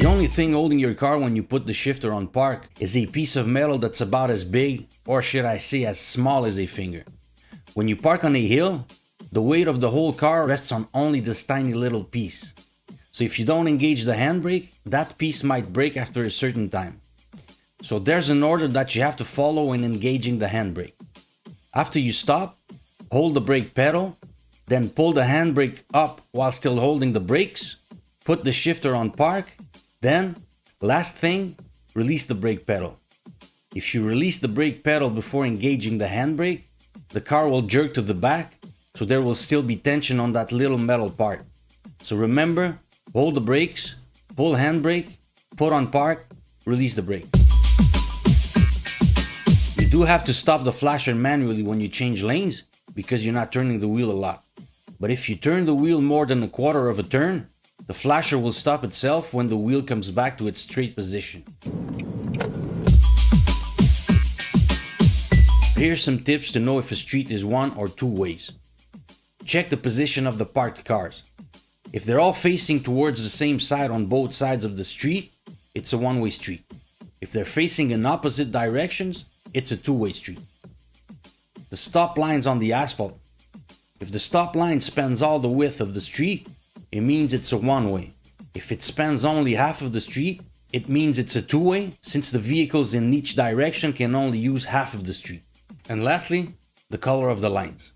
The only thing holding your car when you put the shifter on park is a piece of metal that's about as big, or should I say as small as a finger. When you park on a hill, the weight of the whole car rests on only this tiny little piece. So if you don't engage the handbrake, that piece might break after a certain time. So there's an order that you have to follow when engaging the handbrake. After you stop, hold the brake pedal, then pull the handbrake up while still holding the brakes, put the shifter on park, then, last thing, release the brake pedal. If you release the brake pedal before engaging the handbrake, the car will jerk to the back, so there will still be tension on that little metal part. So remember, hold the brakes, pull handbrake, put on park, release the brake. You do have to stop the flasher manually when you change lanes because you're not turning the wheel a lot. But if you turn the wheel more than a quarter of a turn, the flasher will stop itself when the wheel comes back to its straight position. Here's some tips to know if a street is one or two ways. Check the position of the parked cars. If they're all facing towards the same side on both sides of the street, it's a one-way street. If they're facing in opposite directions, it's a two-way street. The stop lines on the asphalt. If the stop line spans all the width of the street, it means it's a one-way. If it spans only half of the street, it means it's a two-way, since the vehicles in each direction can only use half of the street. And lastly, the color of the lines.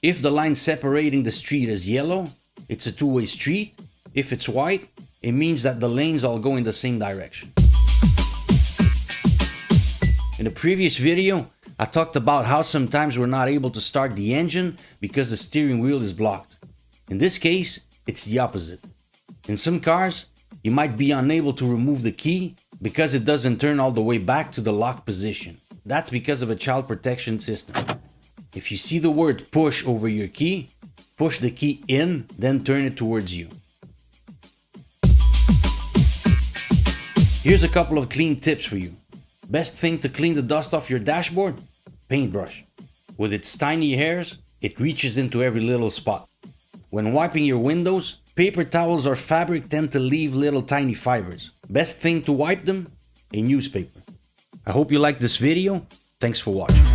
If the line separating the street is yellow, it's a two-way street. If it's white, it means that the lanes all go in the same direction. In the previous video, I talked about how sometimes we're not able to start the engine because the steering wheel is blocked. In this case, it's the opposite. In some cars, you might be unable to remove the key because it doesn't turn all the way back to the lock position. That's because of a child protection system. If you see the word push over your key, push the key in, then turn it towards you. Here's a couple of clean tips for you. Best thing to clean the dust off your dashboard? Paintbrush. With its tiny hairs, it reaches into every little spot. When wiping your windows, paper towels or fabric tend to leave little tiny fibers. Best thing to wipe them? A newspaper. I hope you liked this video. Thanks for watching.